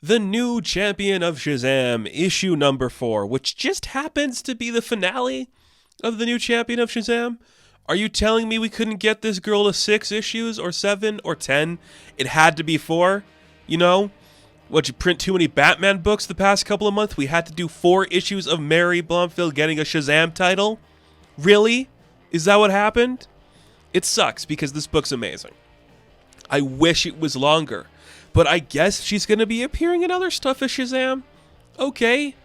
The New Champion of Shazam, issue number 4, which just happens to be the finale of The New Champion of Shazam. Are you telling me we couldn't get this girl to 6 issues, or 7, or 10? It had to be 4? You know? What, you print too many Batman books the past couple of months? We had to do 4 issues of Mary Blomfield getting a Shazam title? Really? Is that what happened? It sucks, because this book's amazing. I wish it was longer. But I guess she's going to be appearing in other stuff as Shazam. Okay,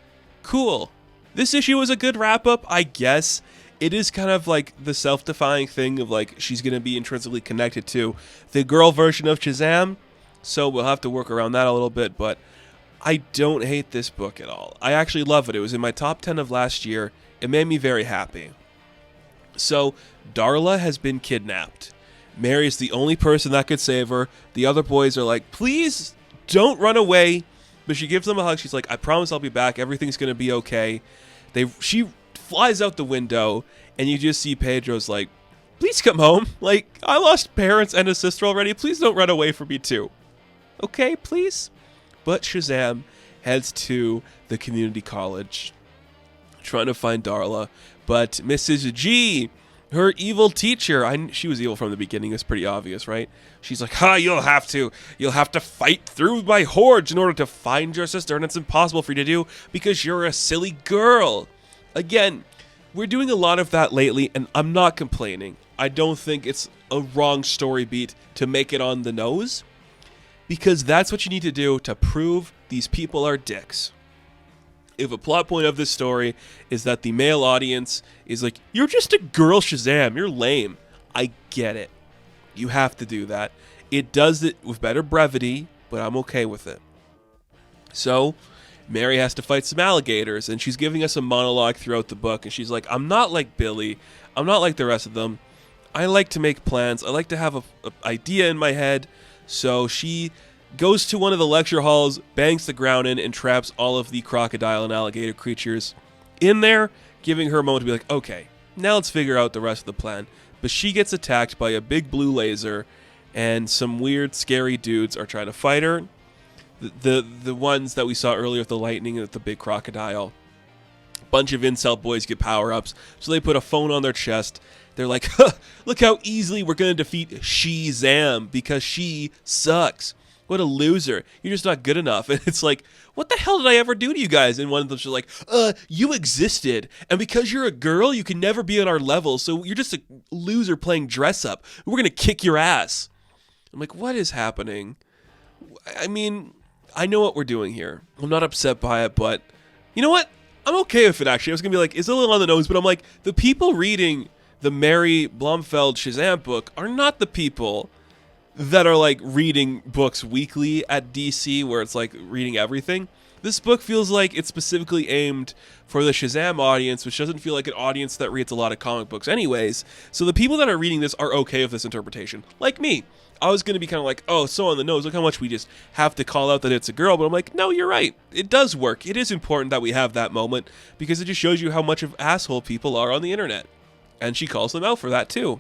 cool. This issue was a good wrap-up, I guess. It is kind of like the self-defying thing of like she's going to be intrinsically connected to the girl version of Shazam. So we'll have to work around that a little bit. But I don't hate this book at all. I actually love it. It was in my top 10 of last year. It made me very happy. So Darla has been kidnapped. Mary's the only person that could save her. The other boys are like, please don't run away. But she gives them a hug. She's like, I promise I'll be back. Everything's going to be okay. She flies out the window, and you just see Pedro's like, please come home. Like, I lost parents and a sister already. Please don't run away from me too. Okay, please? But Shazam heads to the community college, trying to find Darla. But Mrs. G, her evil teacher, she was evil from the beginning, it's pretty obvious, right? She's like, you'll have to fight through my hordes in order to find your sister, and it's impossible for you to do because you're a silly girl. Again, we're doing a lot of that lately, and I'm not complaining. I don't think it's a wrong story beat to make it on the nose, because that's what you need to do to prove these people are dicks. If a plot point of this story is that the male audience is like, you're just a girl Shazam, you're lame. I get it. You have to do that. It does it with better brevity, but I'm okay with it. So, Mary has to fight some alligators, and she's giving us a monologue throughout the book, and she's like, I'm not like Billy. I'm not like the rest of them. I like to make plans. I like to have an idea in my head. So she goes to one of the lecture halls, bangs the ground in, and traps all of the crocodile and alligator creatures in there, giving her a moment to be like, okay, now let's figure out the rest of the plan. But she gets attacked by a big blue laser, and some weird, scary dudes are trying to fight her. The ones that we saw earlier with the lightning and with the big crocodile. A bunch of incel boys get power-ups, so they put a phone on their chest. They're like, look how easily we're going to defeat Shazam, because she sucks. What a loser. You're just not good enough. And it's like, what the hell did I ever do to you guys? And one of them's just like, you existed. And because you're a girl, you can never be on our level. So you're just a loser playing dress up. We're going to kick your ass. I'm like, what is happening? I mean, I know what we're doing here. I'm not upset by it, but you know what? I'm okay with it, actually. I was going to be like, it's a little on the nose, but I'm like, the people reading the Mary Blomfield Shazam book are not the people that are like reading books weekly at DC, where it's like reading everything. This book feels like it's specifically aimed for the Shazam audience, which doesn't feel like an audience that reads a lot of comic books anyways. So the people that are reading this are okay with this interpretation. Like me. I was going to be kind of like, oh, so on the nose, look how much we just have to call out that it's a girl. But I'm like, no, you're right. It does work. It is important that we have that moment, because it just shows you how much of asshole people are on the internet. And she calls them out for that too.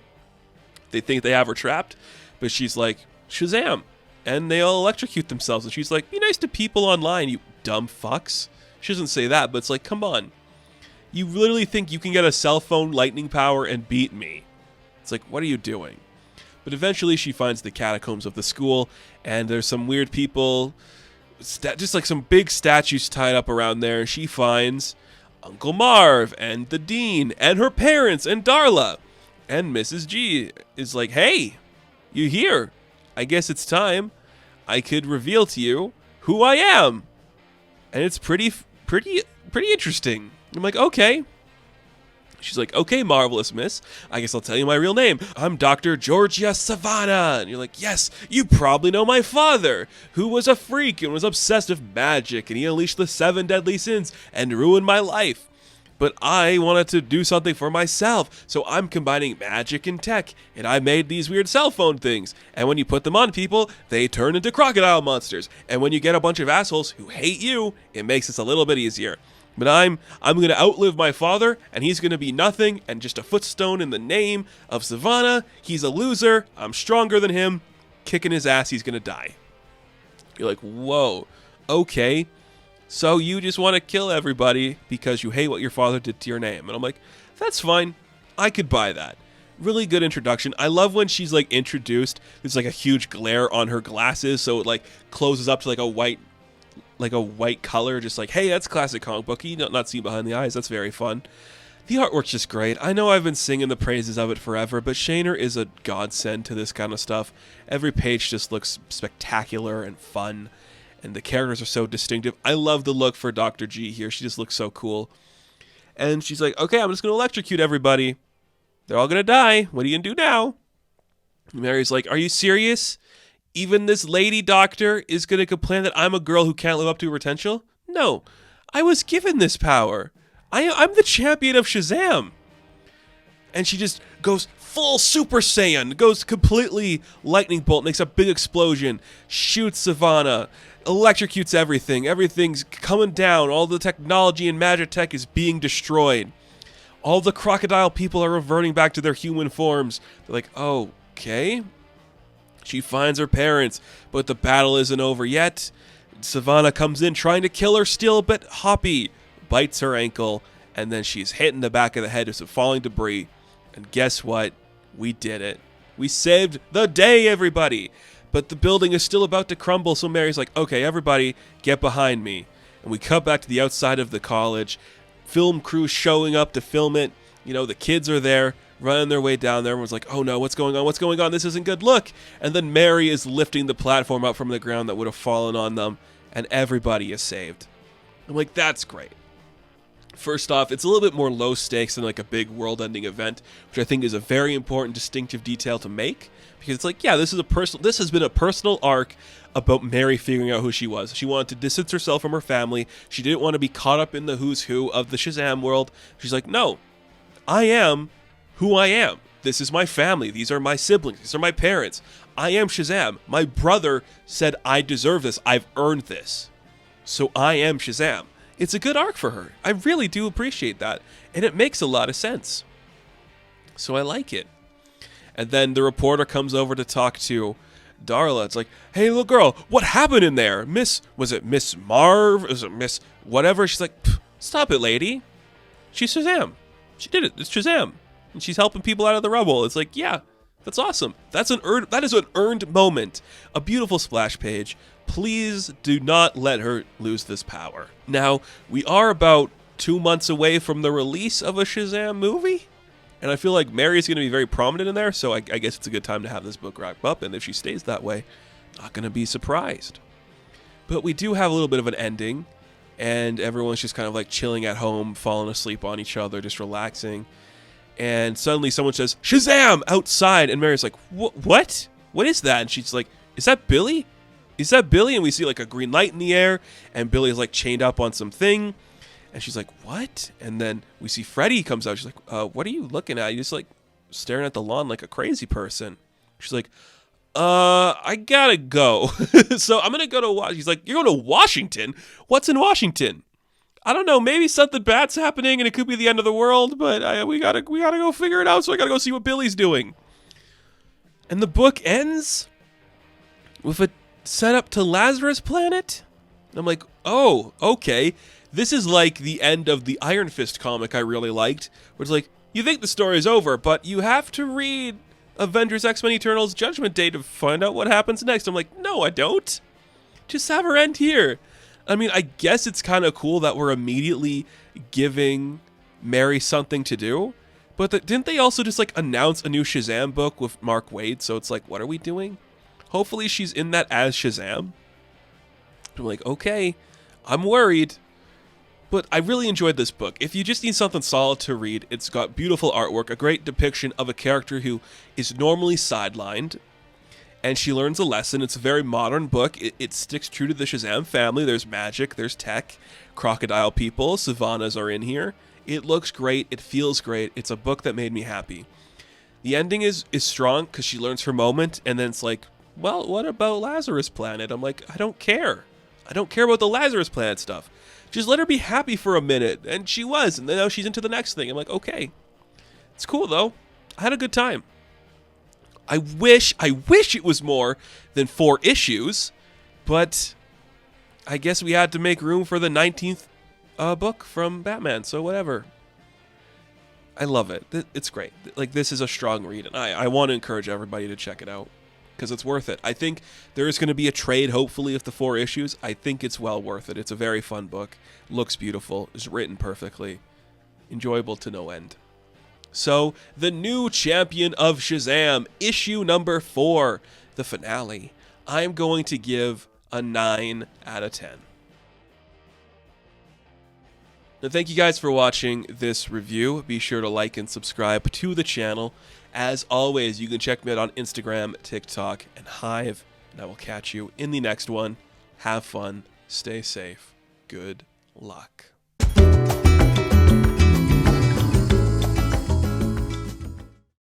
They think they have her trapped, but she's like, Shazam. And they all electrocute themselves. And she's like, be nice to people online, you dumb fucks. She doesn't say that, but it's like, come on. You literally think you can get a cell phone lightning power and beat me. It's like, what are you doing? But eventually she finds the catacombs of the school, and there's some weird people, just like some big statues tied up around there. And she finds Uncle Marv and the Dean and her parents and Darla. And Mrs. G is like, hey, you here? I guess it's time I could reveal to you who I am. And it's pretty interesting. I'm like, okay. She's like, okay, marvelous miss. I guess I'll tell you my real name. I'm Dr. Georgia Savannah. And you're like, yes, you probably know my father, who was a freak and was obsessed with magic, and he unleashed the 7 deadly sins and ruined my life. But I wanted to do something for myself, so I'm combining magic and tech, and I made these weird cell phone things. And when you put them on people, they turn into crocodile monsters. And when you get a bunch of assholes who hate you, it makes this a little bit easier. But I'm going to outlive my father, and he's going to be nothing and just a footstone in the name of Savannah. He's a loser. I'm stronger than him. Kicking his ass, he's going to die. You're like, whoa. okay, so you just want to kill everybody because you hate what your father did to your name. And I'm like, that's fine. I could buy that. Really good introduction. I love when she's like introduced. There's like a huge glare on her glasses, so it like closes up to like a white color, just like, hey, that's classic comic booky, not seen behind the eyes. That's very fun. The artwork's just great. I know I've been singing the praises of it forever, but Shaner is a godsend to this kind of stuff. Every page just looks spectacular and fun, and the characters are so distinctive. I love the look for Dr. G here. She just looks so cool. And she's like, okay, I'm just going to electrocute everybody. They're all going to die. What are you going to do now? And Mary's like, are you serious? Even this lady doctor is going to complain that I'm a girl who can't live up to her potential? No, I was given this power. I'm the champion of Shazam. And she just goes full Super Saiyan, goes completely lightning bolt, makes a big explosion, shoots Savannah, electrocutes everything. Everything's coming down. All the technology and magic tech is being destroyed. All the crocodile people are reverting back to their human forms. They're like, oh, okay. She finds her parents, but the battle isn't over yet. Savannah comes in trying to kill her still, but Hoppy bites her ankle, and then she's hit in the back of the head with some falling debris. And guess what? We did it. We saved the day, everybody. But the building is still about to crumble, so Mary's like, okay, everybody, get behind me. And we cut back to the outside of the college. Film crew showing up to film it. You know, the kids are there, running their way down there. Everyone's like, oh no, what's going on? What's going on? This isn't good. Look. And then Mary is lifting the platform up from the ground that would have fallen on them, and everybody is saved. I'm like, that's great. First off, it's a little bit more low stakes than like a big world-ending event, which I think is a very important distinctive detail to make, because it's like, yeah, this has been a personal arc about Mary figuring out who she was. She wanted to distance herself from her family. She didn't want to be caught up in the who's who of the Shazam world. She's like, no, I am who I am. This is my family. These are my siblings. These are my parents. I am Shazam. My brother said I deserve this. I've earned this. So I am Shazam. It's a good arc for her. I really do appreciate that. And it makes a lot of sense. So I like it. And then the reporter comes over to talk to Darla. It's like, hey, little girl, what happened in there? Was it Miss Marv? Was it Miss whatever? She's like, stop it, lady. She's Shazam. She did it. It's Shazam. And she's helping people out of the rubble. It's like, yeah, that's awesome. That is an earned moment. A beautiful splash page. Please do not let her lose this power. Now, we are about 2 months away from the release of a Shazam movie, and I feel like Mary's going to be very prominent in there, so I guess it's a good time to have this book wrap up, and if she stays that way, not going to be surprised. But we do have a little bit of an ending, and everyone's just kind of like chilling at home, falling asleep on each other, just relaxing, and suddenly someone says, Shazam! Outside, and Mary's like, what? What is that? And she's like, is that Billy? Is that Billy? And we see like a green light in the air, and Billy is like chained up on something, and she's like, what? And then we see Freddy comes out. She's like, what are you looking at? You're just like staring at the lawn like a crazy person. She's like, I gotta go. So I'm gonna go to Washington. He's like, you're going to Washington? What's in Washington? I don't know. Maybe something bad's happening, and it could be the end of the world. But we gotta go figure it out. So I gotta go see what Billy's doing. And the book ends with a setup to Lazarus Planet. I'm like, oh, okay. This is like the end of the Iron Fist comic I really liked, where it's like, you think the story is over, but you have to read Avengers X-Men Eternals Judgment Day to find out what happens next. I'm like, no, I don't. Just have her end here. I mean, I guess it's kind of cool that we're immediately giving Mary something to do, but didn't they also just like announce a new Shazam book with Mark Waid? So it's like, what are we doing? Hopefully she's in that as Shazam. I'm like, okay, I'm worried. But I really enjoyed this book. If you just need something solid to read, it's got beautiful artwork, a great depiction of a character who is normally sidelined, and she learns a lesson. It's a very modern book. It sticks true to the Shazam family. There's magic, there's tech, crocodile people, savannas are in here. It looks great, it feels great. It's a book that made me happy. The ending is strong because she learns her moment, and then it's like, well, what about Lazarus Planet? I'm like, I don't care. I don't care about the Lazarus Planet stuff. Just let her be happy for a minute. And she was, and then now she's into the next thing. I'm like, okay. It's cool, though. I had a good time. I wish it was more than 4 issues, but I guess we had to make room for the 19th book from Batman, so whatever. I love it. It's great. Like, this is a strong read, and I want to encourage everybody to check it out because it's worth it. I think there is going to be a trade, hopefully, of the 4 issues. I think it's well worth it. It's a very fun book. Looks beautiful. Is written perfectly. Enjoyable to no end. So, the new champion of Shazam, issue number 4, the finale. I'm going to give a 9 out of 10. Now, thank you guys for watching this review. Be sure to like and subscribe to the channel. As always, you can check me out on Instagram, TikTok, and Hive. And I will catch you in the next one. Have fun. Stay safe. Good luck.